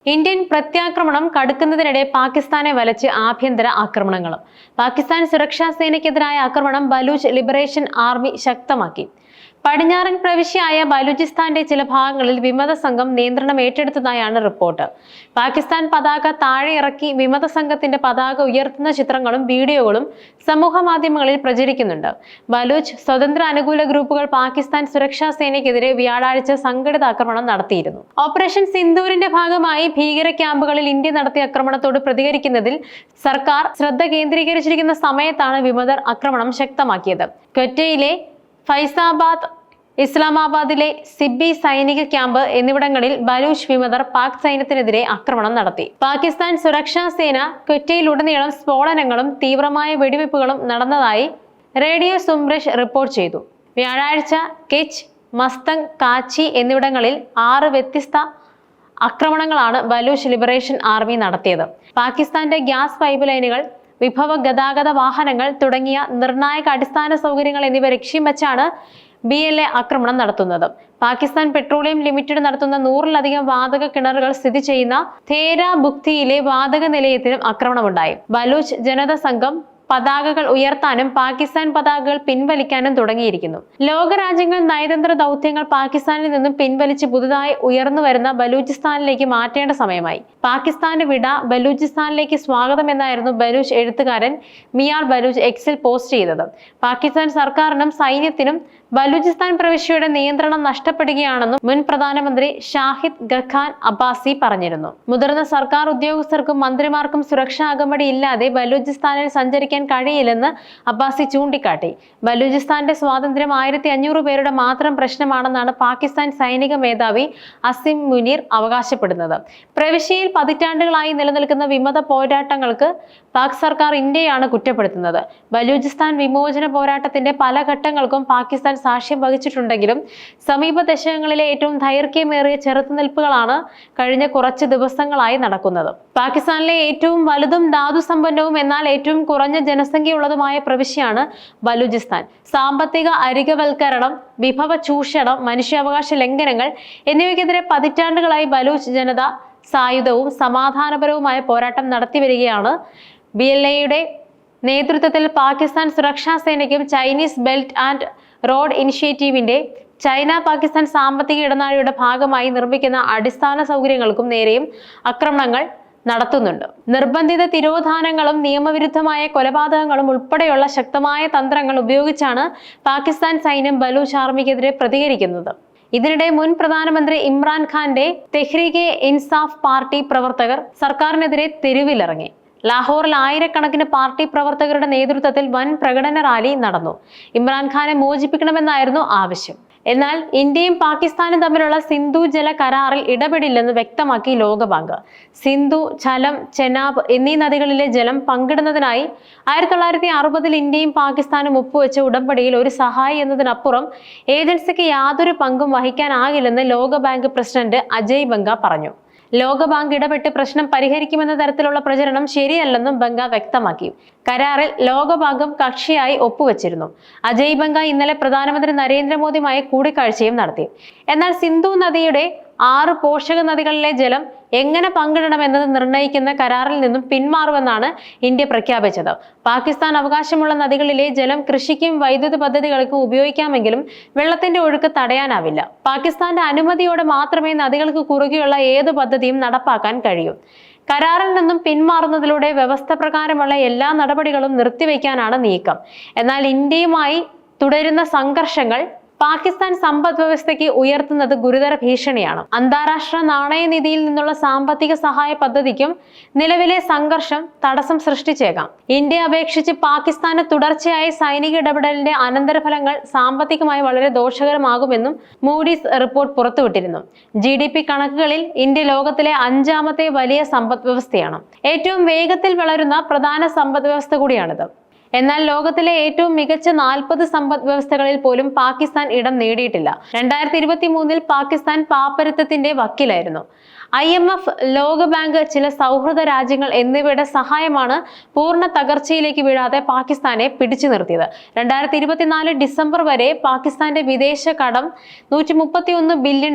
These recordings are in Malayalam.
ഇന്ത്യൻ പ്രത്യാക്രമണം കടുക്കുന്നതിനിടെ പാകിസ്ഥാനെ വലച്ച് ആഭ്യന്തര ആക്രമണങ്ങളും. പാകിസ്ഥാൻ സുരക്ഷാ സേനയ്ക്കെതിരായ ആക്രമണം ബലൂച്ച് ലിബറേഷൻ ആർമി ശക്തമാക്കി. പടിഞ്ഞാറൻ പ്രവിശ്യയായ ബലൂചിസ്ഥാന്റെ ചില ഭാഗങ്ങളിൽ വിമത സംഘം നിയന്ത്രണം ഏറ്റെടുത്തതായാണ് റിപ്പോർട്ട്. പാകിസ്ഥാൻ പതാക താഴെ ഇറക്കി വിമത സംഘത്തിന്റെ പതാക ഉയർത്തുന്ന ചിത്രങ്ങളും വീഡിയോകളും സമൂഹ മാധ്യമങ്ങളിൽ പ്രചരിക്കുന്നുണ്ട്. ബലൂച്ച് സ്വതന്ത്ര അനുകൂല ഗ്രൂപ്പുകൾ പാകിസ്ഥാൻ സുരക്ഷാ സേനയ്ക്കെതിരെ വ്യാഴാഴ്ച സംഘടിത ആക്രമണം നടത്തിയിരുന്നു. ഓപ്പറേഷൻ സിന്ദൂരിന്റെ ഭാഗമായി ഭീകര ക്യാമ്പുകളിൽ ഇന്ത്യ നടത്തിയ ആക്രമണത്തോട് പ്രതികരിക്കുന്നതിൽ സർക്കാർ ശ്രദ്ധ കേന്ദ്രീകരിച്ചിരിക്കുന്ന സമയത്താണ് വിമതർ ആക്രമണം ശക്തമാക്കിയത്. ക്വറ്റയിലെ ഫൈസാബാദ്, ഇസ്ലാമാബാദിലെ സിബി സൈനിക ക്യാമ്പ് എന്നിവിടങ്ങളിൽ ബലൂച്ച് വിമതർ പാക് സൈന്യത്തിനെതിരെ ആക്രമണം നടത്തി. പാകിസ്ഥാൻ സുരക്ഷാ സേന ക്വറ്റയിലുടനീളം സ്ഫോടനങ്ങളും തീവ്രമായ വെടിവെപ്പുകളും നടന്നതായി റേഡിയോ സുംബ്രഷ് റിപ്പോർട്ട് ചെയ്തു. വ്യാഴാഴ്ച കെച്ച്, മസ്തങ്, കാച്ചി എന്നിവിടങ്ങളിൽ 6 വ്യത്യസ്ത ആക്രമണങ്ങളാണ് ബലൂച്ച് ലിബറേഷൻ ആർമി നടത്തിയത്. പാകിസ്ഥാന്റെ ഗ്യാസ് പൈപ്പ് ലൈനുകൾ, വിഭവ ഗതാഗത വാഹനങ്ങൾ തുടങ്ങിയ നിർണായക അടിസ്ഥാന സൗകര്യങ്ങൾ എന്നിവ ലക്ഷ്യം വെച്ചാണ് BLA ആക്രമണം നടത്തുന്നത്. പാകിസ്ഥാൻ പെട്രോളിയം ലിമിറ്റഡ് നടത്തുന്ന 100-ലധികം വാതക കിണറുകൾ സ്ഥിതി ചെയ്യുന്ന തേര ബുക്തിയിലെ വാതക നിലയത്തിനും ആക്രമണമുണ്ടായി. ബലൂച്ച് ജനത സംഘം പതാകകൾ ഉയർത്താനും പാകിസ്ഥാൻ പതാകകൾ പിൻവലിക്കാനും തുടങ്ങിയിരിക്കുന്നു. ലോകരാജ്യങ്ങൾ നയതന്ത്ര ദൗത്യങ്ങൾ പാകിസ്ഥാനിൽ നിന്നും പിൻവലിച്ച് പുതുതായി ഉയർന്നു വരുന്ന ബലൂചിസ്ഥാനിലേക്ക് മാറ്റേണ്ട സമയമായി. പാകിസ്ഥാന് വിട, ബലൂചിസ്ഥാനിലേക്ക് സ്വാഗതം എന്നായിരുന്നു ബലൂച്ച് എഴുത്തുകാരൻ മിയാർ ബലൂച്ച് എക്സിൽ പോസ്റ്റ് ചെയ്തത്. പാകിസ്ഥാൻ സർക്കാരിനും സൈന്യത്തിനും ബലൂചിസ്ഥാൻ പ്രവിശ്യയുടെ നിയന്ത്രണം നഷ്ടപ്പെടുകയാണെന്നും മുൻ പ്രധാനമന്ത്രി ഷാഹിദ് ഖഖാൻ അബ്ബാസി പറഞ്ഞിരുന്നു. മുതിർന്ന സർക്കാർ ഉദ്യോഗസ്ഥർക്കും മന്ത്രിമാർക്കും സുരക്ഷാ അകമ്പടി ഇല്ലാതെ ബലൂചിസ്ഥാനിൽ സഞ്ചരിക്കാൻ കഴിയില്ലെന്ന് അബ്ബാസി ചൂണ്ടിക്കാട്ടി. ബലൂചിസ്ഥാന്റെ സ്വാതന്ത്ര്യം 1500 പേരുടെ മാത്രം പ്രശ്നമാണെന്നാണ് പാകിസ്ഥാൻ സൈനിക മേധാവി അസിം മുനീർ അവകാശപ്പെടുന്നത്. പ്രവിശ്യയിൽ പതിറ്റാണ്ടുകളായി നിലനിൽക്കുന്ന വിമത പോരാട്ടങ്ങൾക്ക് പാക് സർക്കാർ ഇന്ത്യയാണ് കുറ്റപ്പെടുത്തുന്നത്. ബലൂചിസ്ഥാൻ വിമോചന പോരാട്ടത്തിന്റെ പല ഘട്ടങ്ങൾക്കും പാകിസ്ഥാൻ സാക്ഷ്യം വഹിച്ചിട്ടുണ്ടെങ്കിലും സമീപ ദശകങ്ങളിലെ ഏറ്റവും ദൈർഘ്യമേറിയ ചെറുത്തുനിൽപ്പുകളാണ് കഴിഞ്ഞ കുറച്ച് ദിവസങ്ങളായി നടക്കുന്നത്. പാകിസ്ഥാനിലെ ഏറ്റവും വലുതും ധാതുസമ്പന്നവും എന്നാൽ ഏറ്റവും കുറഞ്ഞ ജനസംഖ്യയുള്ളതുമായ പ്രവിശ്യയാണ് ബലൂചിസ്ഥാൻ. സാമ്പത്തിക അരികവൽക്കരണം, വിഭവ ചൂഷണം, മനുഷ്യാവകാശ ലംഘനങ്ങൾ എന്നിവയ്ക്കെതിരെ പതിറ്റാണ്ടുകളായി ബലൂച്ച് ജനത സായുധവും സമാധാനപരവുമായ പോരാട്ടം നടത്തിവരികയാണ്. BLAയുടെ നേതൃത്വത്തിൽ പാകിസ്ഥാൻ സുരക്ഷാ സേനയ്ക്കും ചൈനീസ് ബെൽറ്റ് ആൻഡ് റോഡ് ഇനിഷ്യേറ്റീവിന്റെ ചൈന പാകിസ്ഥാൻ സാമ്പത്തിക ഇടനാഴിയുടെ ഭാഗമായി നിർമ്മിക്കുന്ന അടിസ്ഥാന സൗകര്യങ്ങൾക്കും നേരെയും ആക്രമണങ്ങൾ നടത്തുന്നുണ്ട്. നിർബന്ധിത തിരോധാനങ്ങളും നിയമവിരുദ്ധമായ കൊലപാതകങ്ങളും ഉൾപ്പെടെയുള്ള ശക്തമായ തന്ത്രങ്ങൾ ഉപയോഗിച്ചാണ് പാകിസ്ഥാൻ സൈന്യം ബലൂച്ച് ആർമിക്കെതിരെ പ്രതികരിക്കുന്നത്. ഇതിനിടെ മുൻ പ്രധാനമന്ത്രി ഇമ്രാൻഖാന്റെ തെഹ്രീകെ ഇൻസാഫ് പാർട്ടി പ്രവർത്തകർ സർക്കാരിനെതിരെ തെരുവിലിറങ്ങി. ലാഹോറിൽ ആയിരക്കണക്കിന് പാർട്ടി പ്രവർത്തകരുടെ നേതൃത്വത്തിൽ വൻ പ്രകടന റാലി നടന്നു. ഇമ്രാൻഖാനെ മോചിപ്പിക്കണമെന്നായിരുന്നു ആവശ്യം. എന്നാൽ ഇന്ത്യയും പാകിസ്ഥാനും തമ്മിലുള്ള സിന്ധു ജല കരാറിൽ ഇടപെടില്ലെന്ന് വ്യക്തമാക്കി ലോകബാങ്ക്. സിന്ധു, ഝലം, ചെനാബ് എന്നീ നദികളിലെ ജലം പങ്കിടുന്നതിനായി 1960-ൽ ഇന്ത്യയും പാകിസ്ഥാനും ഒപ്പുവെച്ച ഉടമ്പടിയിൽ ഒരു സഹായി എന്നതിനപ്പുറം ഏജൻസിക്ക് യാതൊരു പങ്കും വഹിക്കാനാകില്ലെന്ന് ലോകബാങ്ക് പ്രസിഡന്റ് അജയ് ബംഗ പറഞ്ഞു. ലോകബാങ്ക് ഇടപെട്ട് പ്രശ്നം പരിഹരിക്കുമെന്ന തരത്തിലുള്ള പ്രചരണം ശരിയല്ലെന്നും ബംഗ വ്യക്തമാക്കി. കരാറിൽ ലോകബാങ്കും കക്ഷിയായി ഒപ്പുവെച്ചിരുന്നു. അജയ് ബംഗ ഇന്നലെ പ്രധാനമന്ത്രി നരേന്ദ്രമോദിയുമായി കൂടിക്കാഴ്ചയും നടത്തി. എന്നാൽ സിന്ധു നദിയുടെ 6 പോഷക നദികളിലെ ജലം എങ്ങനെ പങ്കിടണമെന്നത് നിർണ്ണയിക്കുന്ന കരാറിൽ നിന്നും പിന്മാറുമെന്നാണ് ഇന്ത്യ പ്രഖ്യാപിച്ചത്. പാകിസ്ഥാൻ അവകാശമുള്ള നദികളിലെ ജലം കൃഷിക്കും വൈദ്യുത പദ്ധതികൾക്കും ഉപയോഗിക്കാമെങ്കിലും വെള്ളത്തിന്റെ ഒഴുക്ക് തടയാനാവില്ല. പാകിസ്ഥാന്റെ അനുമതിയോടെ മാത്രമേ നദികൾക്ക് കുറുകെയുള്ള ഏത് പദ്ധതിയും നടപ്പാക്കാൻ കഴിയൂ. കരാറിൽ നിന്നും പിന്മാറുന്നതിലൂടെ വ്യവസ്ഥ പ്രകാരമുള്ള എല്ലാ നടപടികളും നിർത്തിവെക്കാനാണ് നീക്കം. എന്നാൽ ഇന്ത്യയുമായി തുടരുന്ന സംഘർഷങ്ങൾ പാകിസ്ഥാൻ സമ്പദ് വ്യവസ്ഥയ്ക്ക് ഉയർത്തുന്നത് ഗുരുതര ഭീഷണിയാണ്. അന്താരാഷ്ട്ര നാണയനിധിയിൽ നിന്നുള്ള സാമ്പത്തിക സഹായ പദ്ധതിക്കും നിലവിലെ സംഘർഷം തടസ്സം സൃഷ്ടിച്ചേക്കാം. ഇന്ത്യയെ അപേക്ഷിച്ച് പാകിസ്ഥാന് തുടർച്ചയായ സൈനിക ഇടപെടലിന്റെ അനന്തരഫലങ്ങൾ സാമ്പത്തികമായി വളരെ ദോഷകരമാകുമെന്നും മൂഡീസ് റിപ്പോർട്ട് പുറത്തുവിട്ടിരുന്നു. GDP കണക്കുകളിൽ ഇന്ത്യ ലോകത്തിലെ 5ാമത്തെ വലിയ സമ്പദ് വ്യവസ്ഥയാണ്. ഏറ്റവും വേഗത്തിൽ വളരുന്ന പ്രധാന സമ്പദ് വ്യവസ്ഥ കൂടിയാണിത്. എന്നാൽ ലോകത്തിലെ ഏറ്റവും മികച്ച 40 സമ്പദ് വ്യവസ്ഥകളിൽ പോലും പാകിസ്ഥാൻ ഇടം നേടിയിട്ടില്ല. 2023-ൽ പാകിസ്ഥാൻ പാപ്പരത്വത്തിന്റെ വക്കിലായിരുന്നു. IMF, ലോകബാങ്ക്, ചില സൗഹൃദ രാജ്യങ്ങൾ എന്നിവയുടെ സഹായമാണ് പൂർണ്ണ തകർച്ചയിലേക്ക് വീഴാതെ പാകിസ്ഥാനെ പിടിച്ചു നിർത്തിയത്. 2024 ഡിസംബർ വരെ പാകിസ്ഥാന്റെ വിദേശ കടം $131 ബില്യൺ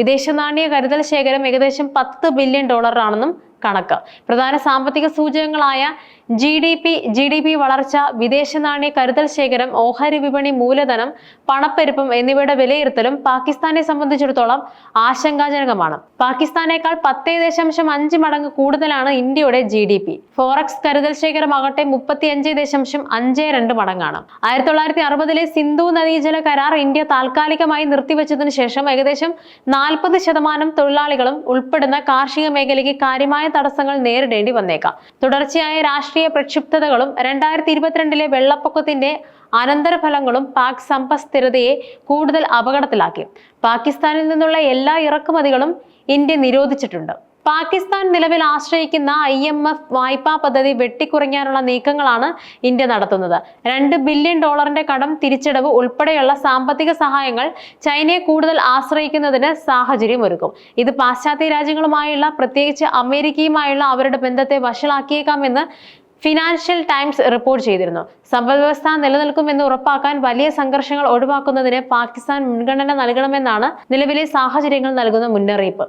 വിദേശ നാണ്യ കരുതൽ ശേഖരം ഏകദേശം $10 ബില്യൺ ആണെന്നും കണക്ക്. പ്രധാന സാമ്പത്തിക സൂചകങ്ങളായ GDP വളർച്ച, വിദേശ നാണ്യ കരുതൽ ശേഖരം, ഓഹരി വിപണി മൂലധനം, പണപ്പെരുപ്പം എന്നിവയുടെ വിലയിരുത്തലും പാകിസ്ഥാനെ സംബന്ധിച്ചിടത്തോളം ആശങ്കാജനകമാണ്. പാകിസ്ഥാനേക്കാൾ 10.5 മടങ്ങ് കൂടുതലാണ് ഇന്ത്യയുടെ GDP. ഫോറക്സ് കരുതൽ ശേഖരമാകട്ടെ 35.52 മടങ്ങാണ്. 1960-ലെ സിന്ധു നദീജല കരാർ ഇന്ത്യ താൽക്കാലികമായി നിർത്തിവെച്ചതിനു ശേഷം ഏകദേശം 40% തൊഴിലാളികളും ഉൾപ്പെടുന്ന കാർഷിക മേഖലയ്ക്ക് കാര്യമായ തടസ്സങ്ങൾ നേരിടേണ്ടി വന്നേക്കാം. തുടർച്ചയായ രാഷ്ട്രീയ പ്രക്ഷുബ്ധതകളും 2022-ലെ വെള്ളപ്പൊക്കത്തിന്റെ അനന്തരഫലങ്ങളും പാക് സമ്പദ്സ്ഥിരതയെ കൂടുതൽ അപകടത്തിലാക്കി. പാകിസ്ഥാനിൽ നിന്നുള്ള എല്ലാ ഇറക്കുമതികളും ഇന്ത്യ നിരോധിച്ചിട്ടുണ്ട്. പാകിസ്ഥാൻ നിലവിൽ ആശ്രയിക്കുന്ന IMF വായ്പാ പദ്ധതി വെട്ടിക്കുറയ്ക്കാനുള്ള നീക്കങ്ങളാണ് ഇന്ത്യ നടത്തുന്നത്. $2 ബില്യൺ കടം തിരിച്ചടവ് ഉൾപ്പെടെയുള്ള സാമ്പത്തിക സഹായങ്ങൾ ചൈനയെ കൂടുതൽ ആശ്രയിക്കുന്നതിന് സാഹചര്യമൊരുക്കും. ഇത് പാശ്ചാത്യ രാജ്യങ്ങളുമായുള്ള, പ്രത്യേകിച്ച് അമേരിക്കയുമായുള്ള അവരുടെ ബന്ധത്തെ വഷളാക്കിയേക്കാമെന്ന് ഫിനാൻഷ്യൽ ടൈംസ് റിപ്പോർട്ട് ചെയ്തിരുന്നു. സമ്പദ്വ്യവസ്ഥ നിലനിൽക്കുമെന്ന് ഉറപ്പാക്കാൻ വലിയ സംഘർഷങ്ങൾ ഒഴിവാക്കുന്നതിന് പാകിസ്ഥാൻ മുൻഗണന നൽകണമെന്നാണ് നിലവിലെ സാഹചര്യങ്ങൾ നൽകുന്ന മുന്നറിയിപ്പ്.